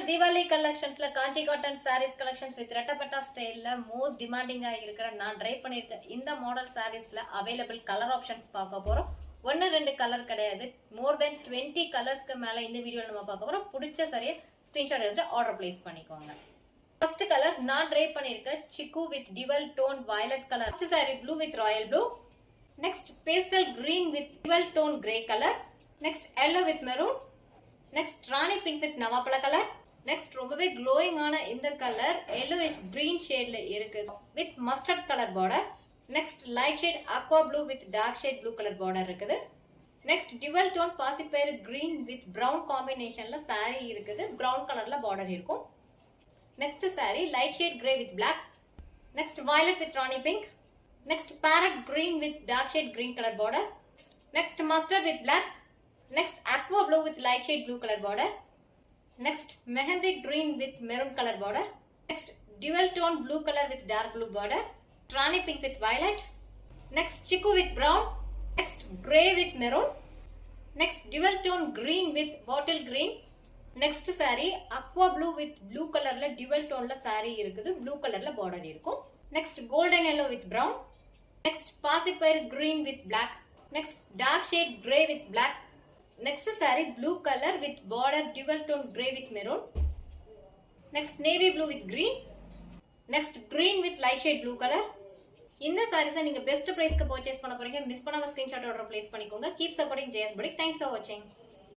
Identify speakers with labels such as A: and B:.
A: Diwali collections la Kanchi cotton sarees collections with Rattapatta style la most demanding ஆ இருக்கிற நான் try பண்ணிருக்க இந்த model sareesல available color options பார்க்க போறோம். ஒன்னு ரெண்டு கலர் கிடையாது, more than 20 கலர்ஸ்க்கு மேல இந்த வீடியோல நம்ம பார்க்க போறோம். பிடிச்ச சாரியை ஸ்கிரீன்ஷாட் எடுத்து ஆர்டர் பிளேஸ் பண்ணிக்கோங்க. First color நான் ட்ரை பண்ணிருக்க chiku with dual tone violet color. First saree blue with royal blue. Next pastel green with dual tone grey color. Next yellow with maroon. Next Rani pink with Navapala color. Next ரொம்பவே glowing ஆன இந்த colour yellowish green shadeல இருக்கு with mustard color border. Next light shade aqua blue with dark shade blue color border இருக்குது. Next dual tone பாசிப்பயிறு green with brown combinationல saree இருக்குது. brown colorல border இருக்கும். Next saree light shade grey with black. Next violet with Rani pink. Next parrot green with dark shade green color border. Next mustard with black. Next aqua blue with light shade blue color border. Next mehendi green with maroon color border. Next dual tone blue color with dark blue border. Rani pink with violet. Next chiku with brown. Next grey with maroon. Next dual tone green with bottle green. Next saree aqua blue with blue color la dual tone la saree இருக்குது. blue color la border இருக்கும். Next golden yellow with brown. Next பாசிப்பயிறு green with black. Next dark shade grey with black. Next saree blue color with border dual tone grey with maroon. Next navy blue with green. Next green with light shade blue color. இந்த sarees நீங்க best price க்கு purchase பண்ண போறீங்க. Miss பண்ணாம screenshot order place பண்ணிக்கோங்க. Keep supporting JS Boutique. Thanks for watching.